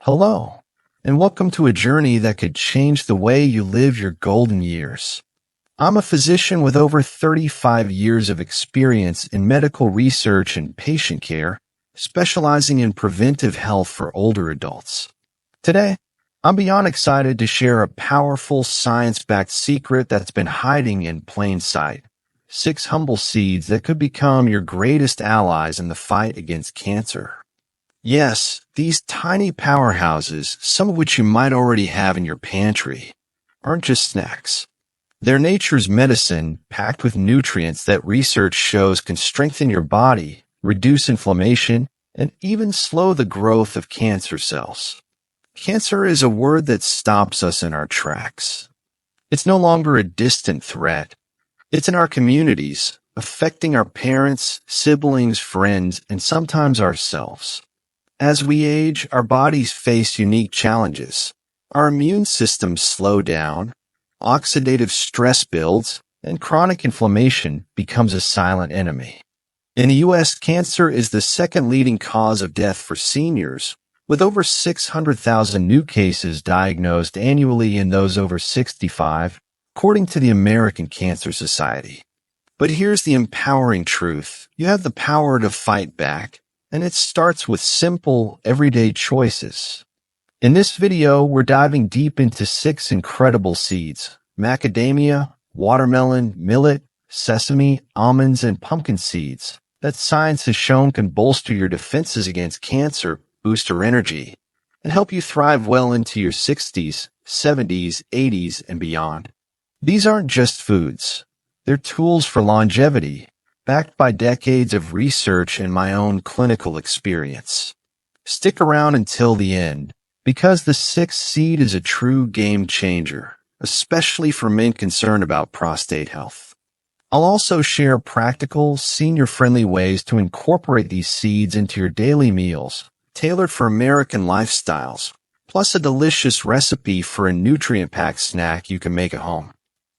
Hello, and welcome to a journey that could change the way you live your golden years. I'm a physician with over 35 years of experience in medical research and patient care, specializing in preventive health for older adults. Today, I'm beyond excited to share a powerful science-backed secret that's been hiding in plain sight. 6 humble seeds that could become your greatest allies in the fight against cancer. Yes, these tiny powerhouses, some of which you might already have in your pantry, aren't just snacks. They're nature's medicine, packed with nutrients that research shows can strengthen your body, reduce inflammation, and even slow the growth of cancer cells. Cancer is a word that stops us in our tracks. It's no longer a distant threat. It's in our communities, affecting our parents, siblings, friends, and sometimes ourselves. As we age, our bodies face unique challenges. Our immune systems slow down, oxidative stress builds, and chronic inflammation becomes a silent enemy. In the U.S., cancer is the second leading cause of death for seniors, with over 600,000 new cases diagnosed annually in those over 65, according to the American Cancer Society. But here's the empowering truth. You have the power to fight back. And it starts with simple, everyday choices. In this video, we're diving deep into 6 incredible seeds: macadamia, watermelon, millet, sesame, almonds, and pumpkin seeds that science has shown can bolster your defenses against cancer, boost your energy, and help you thrive well into your 60s, 70s, 80s, and beyond. These aren't just foods. They're tools for longevity, backed by decades of research and my own clinical experience. Stick around until the end, because the 6th seed is a true game changer, especially for men concerned about prostate health. I'll also share practical, senior-friendly ways to incorporate these seeds into your daily meals, tailored for American lifestyles, plus a delicious recipe for a nutrient-packed snack you can make at home.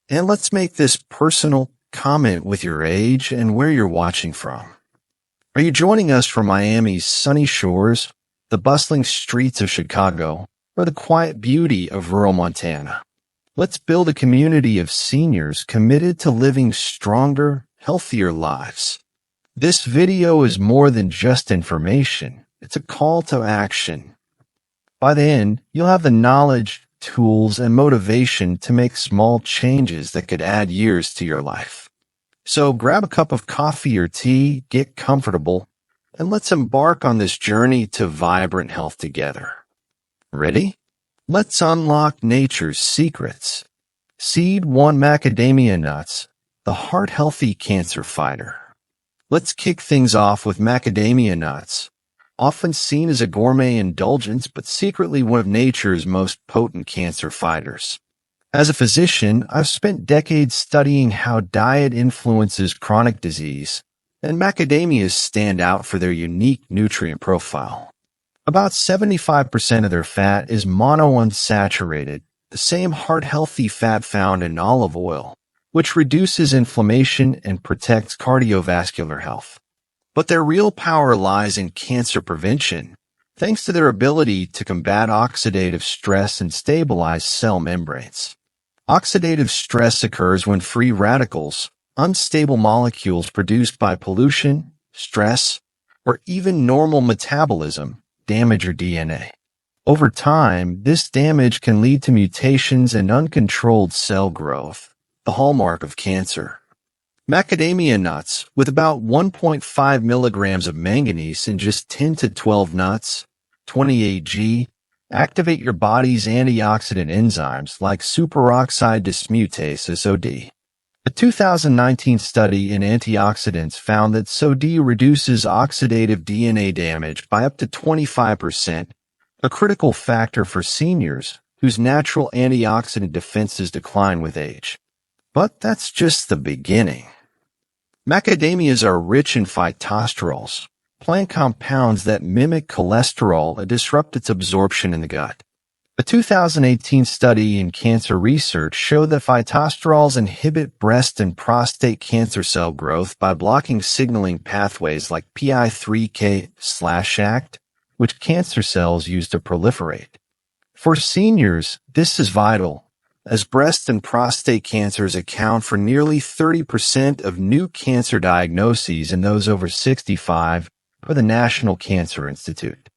And let's make this personal. Comment with your age and where you're watching from. Are you joining us from Miami's sunny shores, the bustling streets of Chicago, or the quiet beauty of rural Montana? Let's build a community of seniors committed to living stronger, healthier lives. This video is more than just information. It's a call to action. By the end, you'll have the knowledge, tools, and motivation to make small changes that could add years to your life. So grab a cup of coffee or tea, get comfortable, and let's embark on this journey to vibrant health together. Ready? Let's unlock nature's secrets. Seed 1: macadamia nuts, the heart-healthy cancer fighter. Let's kick things off with macadamia nuts. Often seen as a gourmet indulgence, but secretly one of nature's most potent cancer fighters. As a physician, I've spent decades studying how diet influences chronic disease, and macadamias stand out for their unique nutrient profile. About 75% of their fat is monounsaturated, the same heart-healthy fat found in olive oil, which reduces inflammation and protects cardiovascular health. But their real power lies in cancer prevention, thanks to their ability to combat oxidative stress and stabilize cell membranes. Oxidative stress occurs when free radicals, unstable molecules produced by pollution, stress, or even normal metabolism, damage your DNA. Over time, this damage can lead to mutations and uncontrolled cell growth, the hallmark of cancer. Macadamia nuts, with about 1.5 milligrams of manganese in just 10 to 12 nuts, 28 g, activate your body's antioxidant enzymes like superoxide dismutase (SOD). A 2019 study in antioxidants found that SOD reduces oxidative DNA damage by up to 25%, a critical factor for seniors whose natural antioxidant defenses decline with age. But that's just the beginning. Macadamias are rich in phytosterols, plant compounds that mimic cholesterol and disrupt its absorption in the gut. A 2018 study in cancer research showed that phytosterols inhibit breast and prostate cancer cell growth by blocking signaling pathways like PI3K/ACT, which cancer cells use to proliferate. For seniors, this is vital, as breast and prostate cancers account for nearly 30% of new cancer diagnoses in those over 65 per the National Cancer Institute.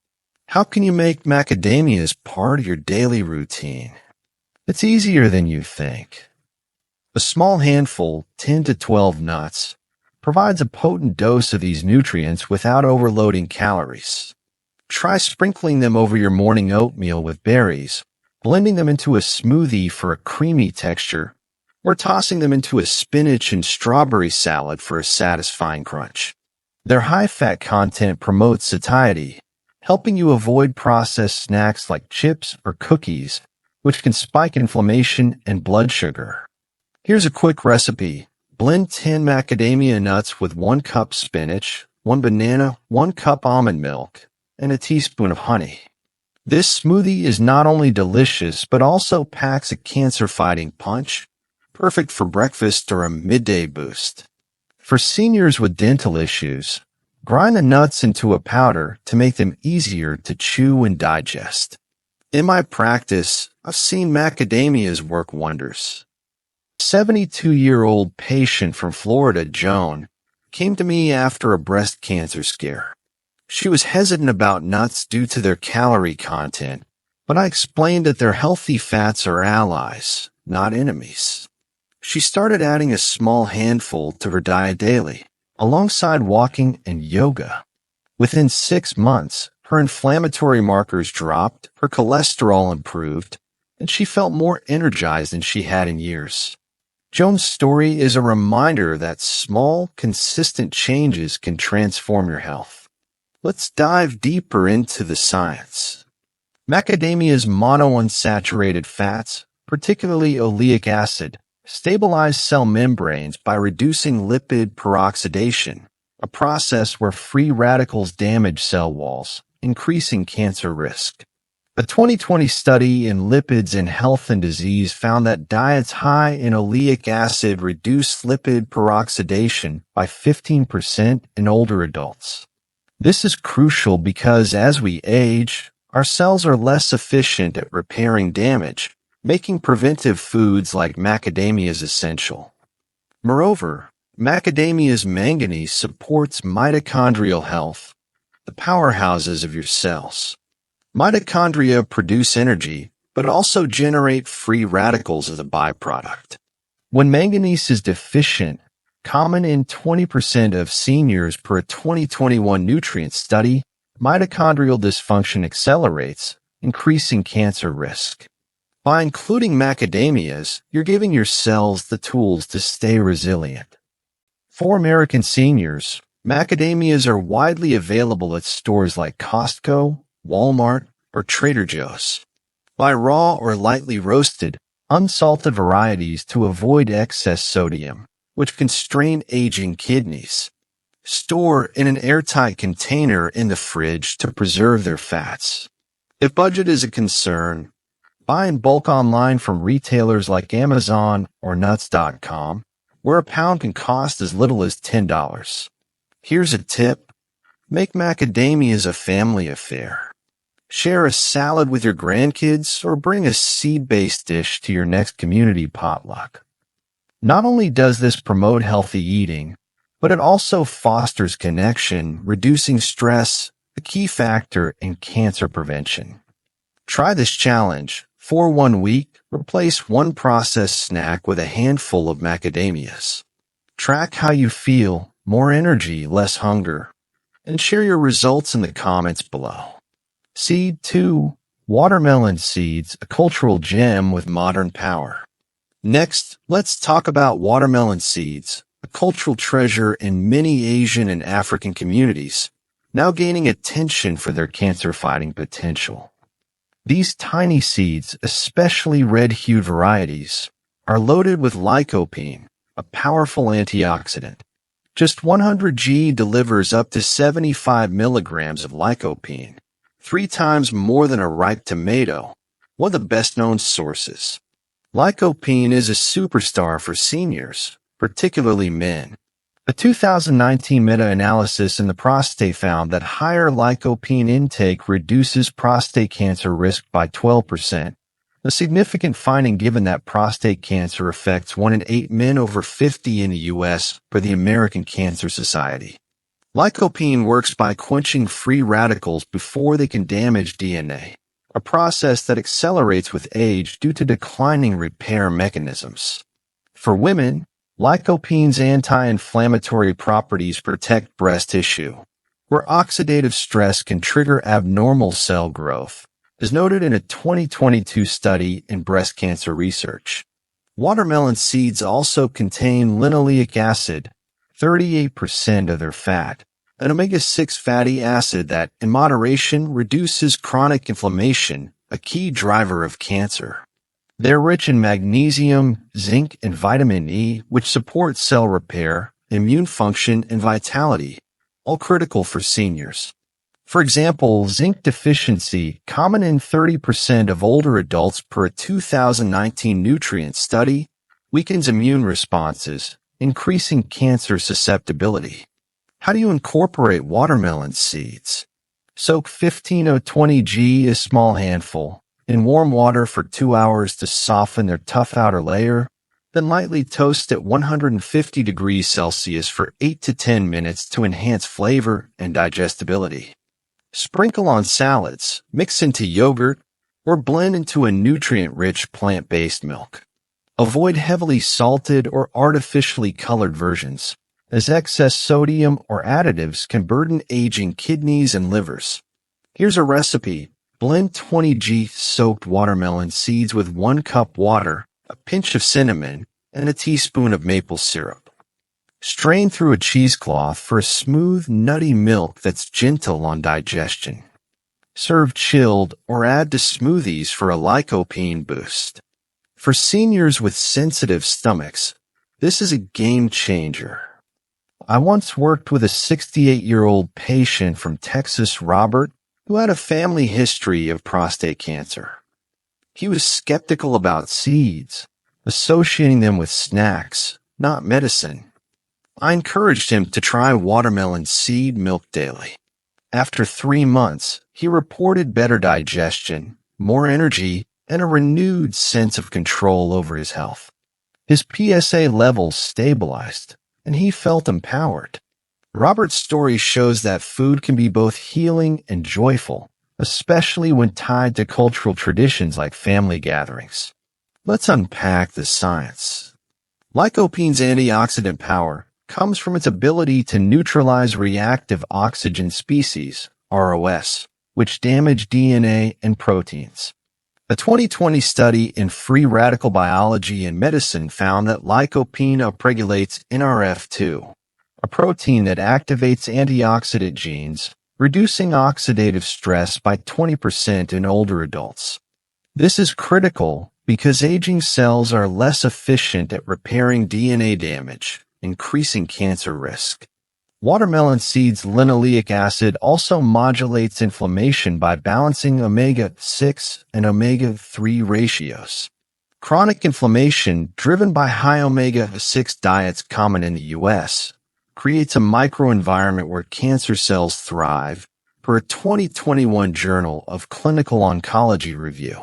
How can you make macadamias part of your daily routine? It's easier than you think. A small handful, 10 to 12 nuts, provides a potent dose of these nutrients without overloading calories. Try sprinkling them over your morning oatmeal with berries, blending them into a smoothie for a creamy texture, or tossing them into a spinach and strawberry salad for a satisfying crunch. Their high-fat content promotes satiety, helping you avoid processed snacks like chips or cookies, which can spike inflammation and blood sugar. Here's a quick recipe. Blend 10 macadamia nuts with 1 cup spinach, 1 banana, 1 cup almond milk, and a teaspoon of honey. This smoothie is not only delicious, but also packs a cancer-fighting punch, perfect for breakfast or a midday boost. For seniors with dental issues, grind the nuts into a powder to make them easier to chew and digest. In my practice, I've seen macadamias work wonders. A 72-year-old patient from Florida, Joan, came to me after a breast cancer scare. She was hesitant about nuts due to their calorie content, but I explained that their healthy fats are allies, not enemies. She started adding a small handful to her diet daily, alongside walking and yoga. Within 6 months, her inflammatory markers dropped, her cholesterol improved, and she felt more energized than she had in years. Joan's story is a reminder that small, consistent changes can transform your health. Let's dive deeper into the science. Macadamia's monounsaturated fats, particularly oleic acid, stabilize cell membranes by reducing lipid peroxidation, a process where free radicals damage cell walls, increasing cancer risk. A 2020 study in Lipids in Health and Disease found that diets high in oleic acid reduce lipid peroxidation by 15% in older adults. This is crucial because as we age, our cells are less efficient at repairing damage, making preventive foods like macadamias essential. Moreover, macadamia's manganese supports mitochondrial health, the powerhouses of your cells. Mitochondria produce energy, but also generate free radicals as a byproduct. When manganese is deficient, common in 20% of seniors per a 2021 nutrient study, mitochondrial dysfunction accelerates, increasing cancer risk. By including macadamias, you're giving your cells the tools to stay resilient. For American seniors, macadamias are widely available at stores like Costco, Walmart, or Trader Joe's. Buy raw or lightly roasted, unsalted varieties to avoid excess sodium, which can strain aging kidneys. Store in an airtight container in the fridge to preserve their fats. If budget is a concern, buy in bulk online from retailers like Amazon or Nuts.com, where a pound can cost as little as $10. Here's a tip. Make macadamias a family affair. Share a salad with your grandkids or bring a seed-based dish to your next community potluck. Not only does this promote healthy eating, but it also fosters connection, reducing stress, a key factor in cancer prevention. Try this challenge. For 1 week, replace one processed snack with a handful of macadamias. Track how you feel, more energy, less hunger, and share your results in the comments below. Seed 2. Watermelon seeds, a cultural gem with modern power. Next, let's talk about watermelon seeds, a cultural treasure in many Asian and African communities, now gaining attention for their cancer-fighting potential. These tiny seeds, especially red-hued varieties, are loaded with lycopene, a powerful antioxidant. Just 100 g delivers up to 75 milligrams of lycopene, 3 times more than a ripe tomato, one of the best-known sources. Lycopene is a superstar for seniors, particularly men. A 2019 meta-analysis in the prostate found that higher lycopene intake reduces prostate cancer risk by 12%, a significant finding given that prostate cancer affects 1 in 8 men over 50 in the U.S. per the American Cancer Society. Lycopene works by quenching free radicals before they can damage DNA, a process that accelerates with age due to declining repair mechanisms. For women, lycopene's anti-inflammatory properties protect breast tissue, where oxidative stress can trigger abnormal cell growth, as noted in a 2022 study in breast cancer research. Watermelon seeds also contain linoleic acid, 38% of their fat, an omega-6 fatty acid that, in moderation, reduces chronic inflammation, a key driver of cancer. They're rich in magnesium, zinc, and vitamin E, which support cell repair, immune function, and vitality, all critical for seniors. For example, zinc deficiency, common in 30% of older adults per a 2019 nutrient study, weakens immune responses, increasing cancer susceptibility. How do you incorporate watermelon seeds? Soak 15-20 g, a small handful, in warm water for 2 hours to soften their tough outer layer, then lightly toast at 150 degrees Celsius for 8 to 10 minutes to enhance flavor and digestibility. Sprinkle on salads, mix into yogurt, or blend into a nutrient-rich plant-based milk. Avoid heavily salted or artificially colored versions, as excess sodium or additives can burden aging kidneys and livers. Here's a recipe. Blend 20 g soaked watermelon seeds with 1 cup water, a pinch of cinnamon, and a teaspoon of maple syrup. Strain through a cheesecloth for a smooth, nutty milk that's gentle on digestion. Serve chilled or add to smoothies for a lycopene boost. For seniors with sensitive stomachs, this is a game changer. I once worked with a 68-year-old patient from Texas, Robert, who had a family history of prostate cancer. He was skeptical about seeds, associating them with snacks, not medicine. I encouraged him to try watermelon seed milk daily. After 3 months, he reported better digestion, more energy, and a renewed sense of control over his health. His PSA levels stabilized, and he felt empowered. Robert's story shows that food can be both healing and joyful, especially when tied to cultural traditions like family gatherings. Let's unpack the science. Lycopene's antioxidant power comes from its ability to neutralize reactive oxygen species, ROS, which damage DNA and proteins. A 2020 study in Free Radical Biology and Medicine found that lycopene upregulates NRF2, a protein that activates antioxidant genes, reducing oxidative stress by 20% in older adults. This is critical because aging cells are less efficient at repairing DNA damage, increasing cancer risk. Watermelon seeds' linoleic acid also modulates inflammation by balancing omega-6 and omega-3 ratios. Chronic inflammation, driven by high omega-6 diets common in the U.S., creates a microenvironment where cancer cells thrive, per a 2021 Journal of Clinical Oncology review.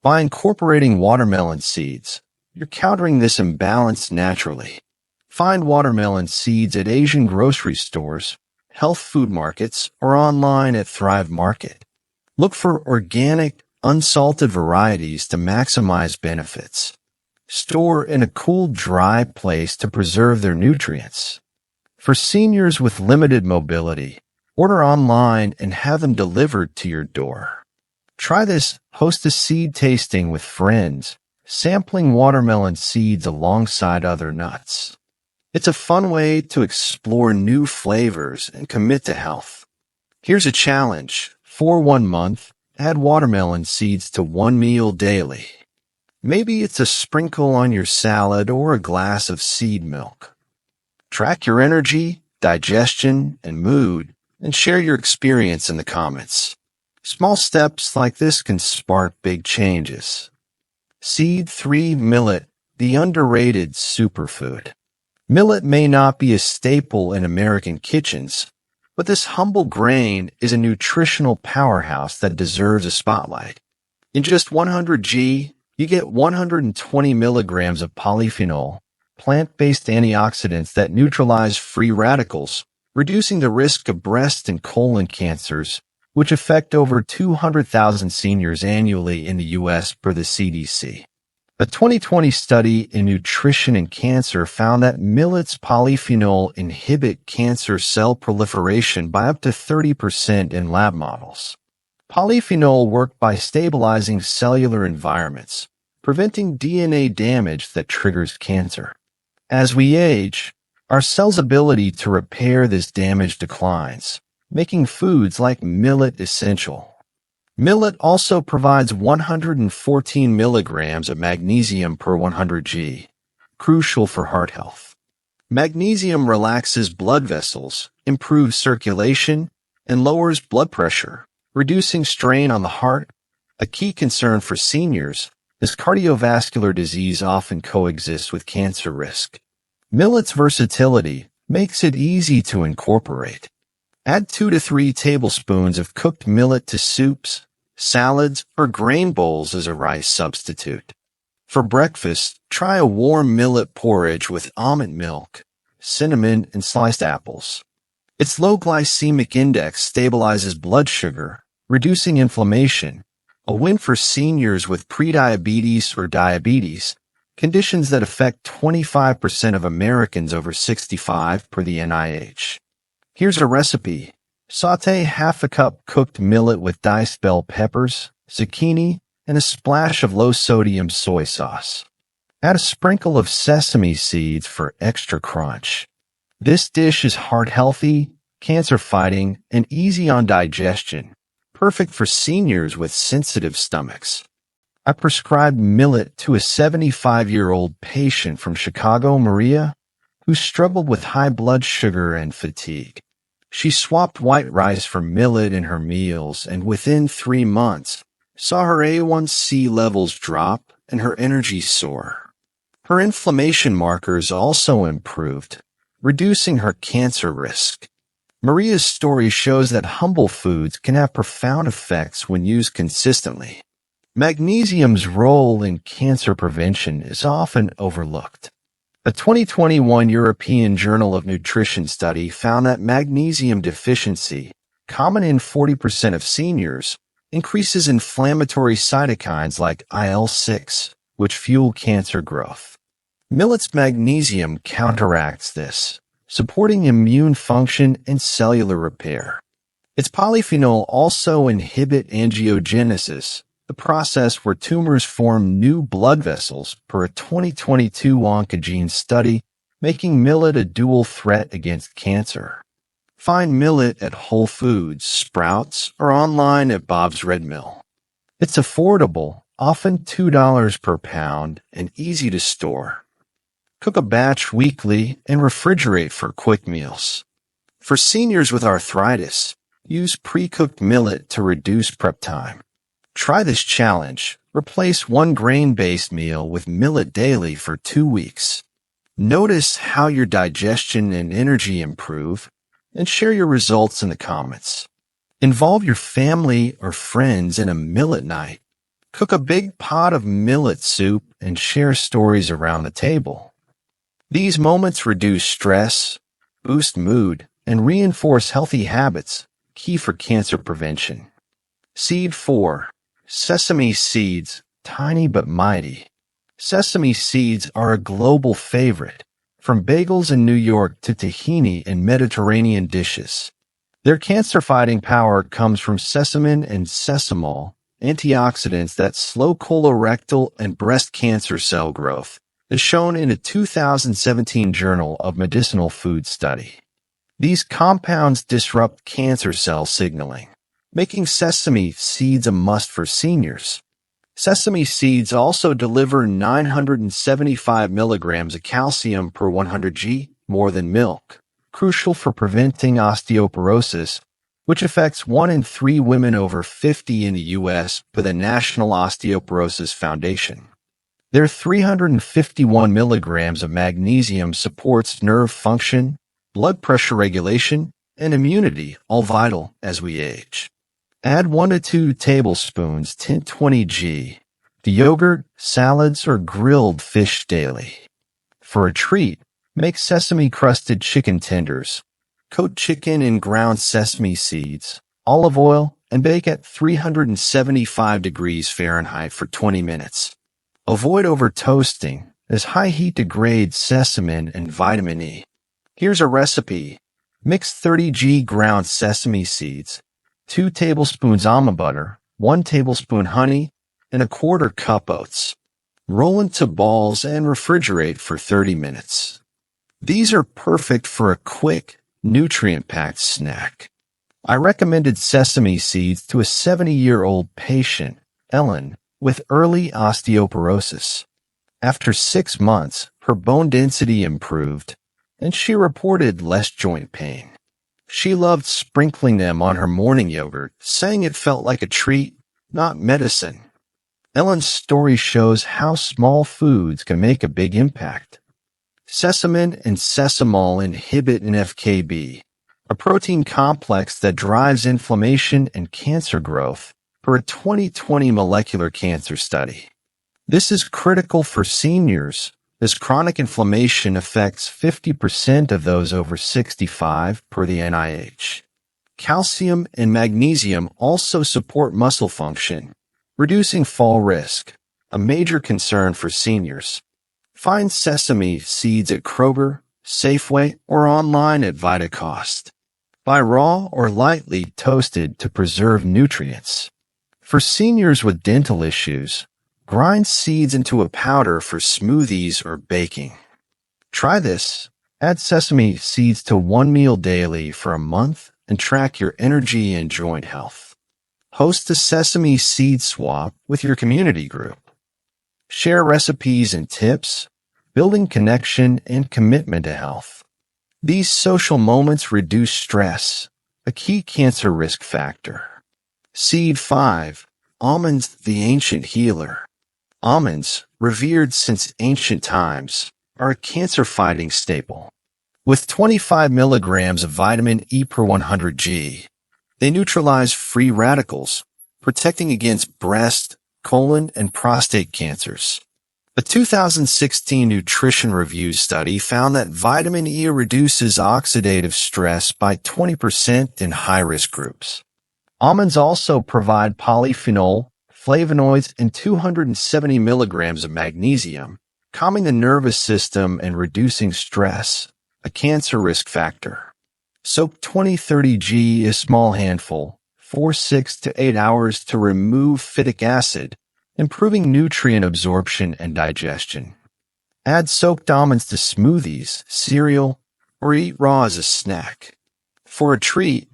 By incorporating watermelon seeds, you're countering this imbalance naturally. Find watermelon seeds at Asian grocery stores, health food markets, or online at Thrive Market. Look for organic, unsalted varieties to maximize benefits. Store in a cool, dry place to preserve their nutrients. For seniors with limited mobility, order online and have them delivered to your door. Try this. Host a seed tasting with friends, sampling watermelon seeds alongside other nuts. It's a fun way to explore new flavors and commit to health. Here's a challenge. For 1 month, add watermelon seeds to 1 meal daily. Maybe it's a sprinkle on your salad or a glass of seed milk. Track your energy, digestion, and mood, and share your experience in the comments. Small steps like this can spark big changes. Seed 3 Millet, the underrated superfood. Millet may not be a staple in American kitchens, but this humble grain is a nutritional powerhouse that deserves a spotlight. In just 100 g, you get 120 milligrams of polyphenol, plant-based antioxidants that neutralize free radicals, reducing the risk of breast and colon cancers, which affect over 200,000 seniors annually in the U.S. per the CDC. A 2020 study in Nutrition and Cancer found that millet's polyphenol inhibit cancer cell proliferation by up to 30% in lab models. Polyphenol work by stabilizing cellular environments, preventing DNA damage that triggers cancer. As we age, our cells' ability to repair this damage declines, making foods like millet essential. Millet also provides 114 milligrams of magnesium per 100 g, crucial for heart health. Magnesium relaxes blood vessels, improves circulation, and lowers blood pressure, reducing strain on the heart. A key concern for seniors is cardiovascular disease often coexists with cancer risk. Millet's versatility makes it easy to incorporate. Add 2 to 3 tablespoons of cooked millet to soups, salads, or grain bowls as a rice substitute. For breakfast, try a warm millet porridge with almond milk, cinnamon, and sliced apples. Its low glycemic index stabilizes blood sugar, reducing inflammation, a win for seniors with prediabetes or diabetes, conditions that affect 25% of Americans over 65 per the NIH. Here's a recipe. Sauté half a cup cooked millet with diced bell peppers, zucchini, and a splash of low-sodium soy sauce. Add a sprinkle of sesame seeds for extra crunch. This dish is heart-healthy, cancer-fighting, and easy on digestion, perfect for seniors with sensitive stomachs. I prescribed millet to a 75-year-old patient from Chicago, Maria, who struggled with high blood sugar and fatigue. She swapped white rice for millet in her meals and within 3 months saw her A1C levels drop and her energy soar. Her inflammation markers also improved, reducing her cancer risk. Maria's story shows that humble foods can have profound effects when used consistently. Magnesium's role in cancer prevention is often overlooked. A 2021 European Journal of Nutrition study found that magnesium deficiency, common in 40% of seniors, increases inflammatory cytokines like IL-6, which fuel cancer growth. Millet's magnesium counteracts this, supporting immune function and cellular repair. Its polyphenol also inhibit angiogenesis, the process where tumors form new blood vessels, per a 2022 Oncogene study, making millet a dual threat against cancer. Find millet at Whole Foods, Sprouts, or online at Bob's Red Mill. It's affordable, often $2 per pound, and easy to store. Cook a batch weekly and refrigerate for quick meals. For seniors with arthritis, use pre-cooked millet to reduce prep time. Try this challenge. Replace one grain-based meal with millet daily for 2 weeks. Notice how your digestion and energy improve, and share your results in the comments. Involve your family or friends in a millet night. Cook a big pot of millet soup and share stories around the table. These moments reduce stress, boost mood, and reinforce healthy habits, key for cancer prevention. Seed 4. Sesame seeds, tiny but mighty. Sesame seeds are a global favorite, from bagels in New York to tahini in Mediterranean dishes. Their cancer-fighting power comes from sesamin and sesamol, antioxidants that slow colorectal and breast cancer cell growth, as shown in a 2017 Journal of Medicinal Food study. These compounds disrupt cancer cell signaling, making sesame seeds a must for seniors. Sesame seeds also deliver 975 milligrams of calcium per 100 g, more than milk, crucial for preventing osteoporosis, which affects 1 in 3 women over 50 in the U.S. per the National Osteoporosis Foundation. Their 351 milligrams of magnesium supports nerve function, blood pressure regulation, and immunity, all vital as we age. Add 1 to 2 tablespoons 1020 to yogurt, salads, or grilled fish daily. For a treat, make sesame-crusted chicken tenders. Coat chicken in ground sesame seeds, olive oil, and bake at 375 degrees Fahrenheit for 20 minutes. Avoid over-toasting, as high heat degrades sesame and vitamin E. Here's a recipe. Mix 30 ground sesame seeds, 2 tablespoons almond butter, 1 tablespoon honey, and a quarter cup oats. Roll into balls and refrigerate for 30 minutes. These are perfect for a quick, nutrient-packed snack. I recommended sesame seeds to a 70-year-old patient, Ellen, with early osteoporosis. After 6 months, her bone density improved, and she reported less joint pain. She loved sprinkling them on her morning yogurt, saying it felt like a treat, not medicine. Ellen's story shows how small foods can make a big impact. Sesame and sesamol inhibit NFKB, a protein complex that drives inflammation and cancer growth, per a 2020 molecular cancer study. This is critical for seniors, as chronic inflammation affects 50% of those over 65 per the NIH. Calcium and magnesium also support muscle function, reducing fall risk, a major concern for seniors. Find sesame seeds at Kroger, Safeway, or online at VitaCost. Buy raw or lightly toasted to preserve nutrients. For seniors with dental issues, grind seeds into a powder for smoothies or baking. Try this. Add sesame seeds to one meal daily for a month and track your energy and joint health. Host a sesame seed swap with your community group. Share recipes and tips, building connection and commitment to health. These social moments reduce stress, a key cancer risk factor. Seed 5. Almonds, the ancient healer. Almonds, revered since ancient times, are a cancer-fighting staple. With 25 milligrams of vitamin E per 100 g, they neutralize free radicals, protecting against breast, colon, and prostate cancers. A 2016 Nutrition Review study found that vitamin E reduces oxidative stress by 20% in high-risk groups. Almonds also provide polyphenol, flavonoids, and 270 milligrams of magnesium, calming the nervous system and reducing stress, a cancer risk factor. Soak 20-30 g a small handful, 6 to 8 hours to remove phytic acid, improving nutrient absorption and digestion. Add soaked almonds to smoothies, cereal, or eat raw as a snack. For a treat,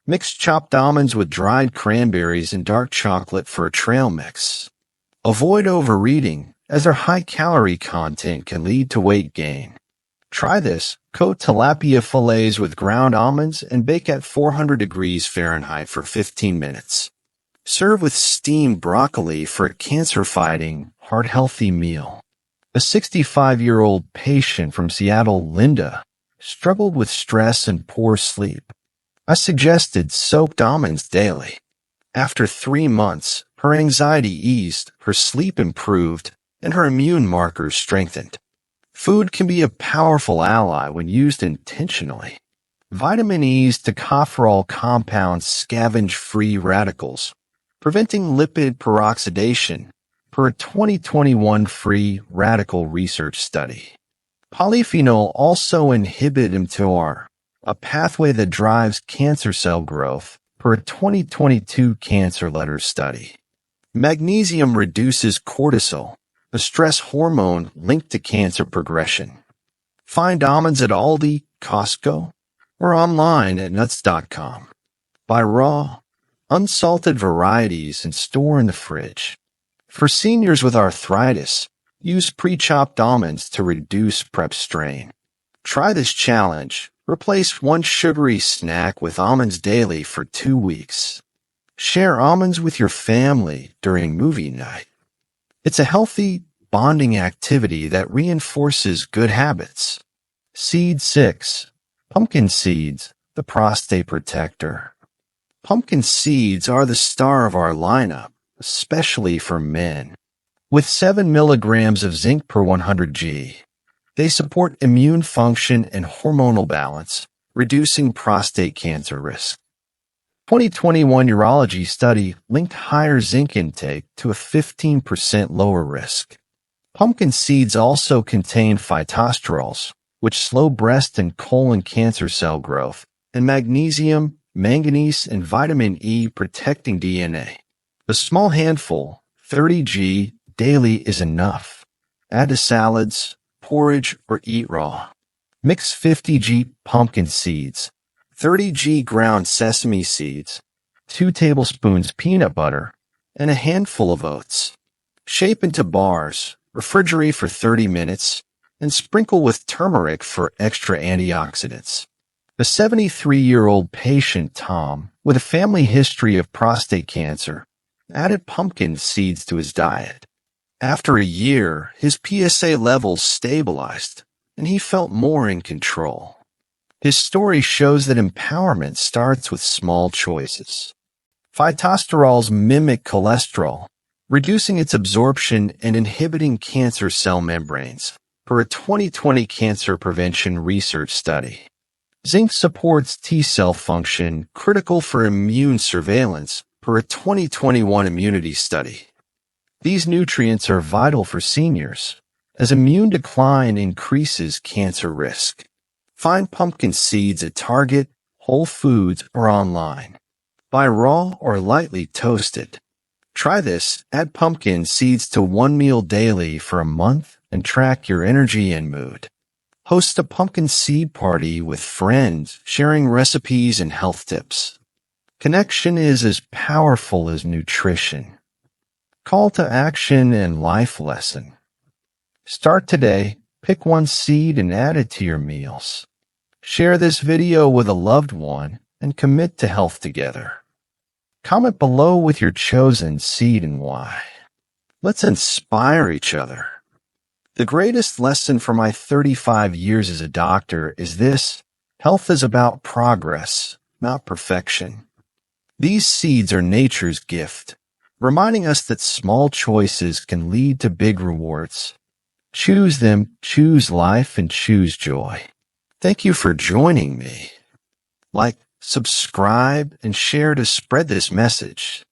mix chopped almonds with dried cranberries and dark chocolate for a trail mix. Avoid overeating, as their high-calorie content can lead to weight gain. Try this. Coat tilapia fillets with ground almonds and bake at 400 degrees Fahrenheit for 15 minutes. Serve with steamed broccoli for a cancer-fighting, heart-healthy meal. A 65-year-old patient from Seattle, Linda, struggled with stress and poor sleep. I suggested soaked almonds daily. After 3 months, her anxiety eased, her sleep improved, and her immune markers strengthened. Food can be a powerful ally when used intentionally. Vitamin E's tocopherol compounds scavenge free radicals, preventing lipid peroxidation, per a 2021 free radical research study. Polyphenol also inhibit mTOR, a pathway that drives cancer cell growth, per a 2022 Cancer Letters study. Magnesium reduces cortisol, a stress hormone linked to cancer progression. Find almonds at Aldi, Costco, or online at nuts.com. Buy raw, unsalted varieties and store in the fridge. For seniors with arthritis, use pre-chopped almonds to reduce prep strain. Try this challenge. Replace one sugary snack with almonds daily for 2 weeks. Share almonds with your family during movie night. It's a healthy, bonding activity that reinforces good habits. Seed 6. Pumpkin seeds, the prostate protector. Pumpkin seeds are the star of our lineup, especially for men. With 7 milligrams of zinc per 100 g, they support immune function and hormonal balance, reducing prostate cancer risk. 2021 urology study linked higher zinc intake to a 15% lower risk. Pumpkin seeds also contain phytosterols, which slow breast and colon cancer cell growth, and magnesium, manganese, and vitamin E protecting DNA. A small handful, 30 g, daily is enough. Add to salads, porridge, or eat raw. Mix 50 g pumpkin seeds, 30 g ground sesame seeds, 2 tablespoons peanut butter, and a handful of oats. Shape into bars, refrigerate for 30 minutes, and sprinkle with turmeric for extra antioxidants. A 73-year-old patient, Tom, with a family history of prostate cancer, added pumpkin seeds to his diet. After a year, his PSA levels stabilized, and he felt more in control. His story shows that empowerment starts with small choices. Phytosterols mimic cholesterol, reducing its absorption and inhibiting cancer cell membranes, per a 2020 cancer prevention research study. Zinc supports T-cell function critical for immune surveillance, per a 2021 immunity study. These nutrients are vital for seniors, as immune decline increases cancer risk. Find pumpkin seeds at Target, Whole Foods, or online. Buy raw or lightly toasted. Try this, add pumpkin seeds to one meal daily for a month and track your energy and mood. Host a pumpkin seed party with friends, sharing recipes and health tips. Connection is as powerful as nutrition. Call to action and life lesson. Start today, pick one seed and add it to your meals. Share this video with a loved one and commit to health together. Comment below with your chosen seed and why. Let's inspire each other. The greatest lesson from my 35 years as a doctor is this: health is about progress, not perfection. These seeds are nature's gift, reminding us that small choices can lead to big rewards. Choose them, choose life, and choose joy. Thank you for joining me. Like, subscribe, and share to spread this message.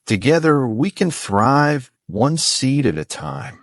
Together, we can thrive one seed at a time.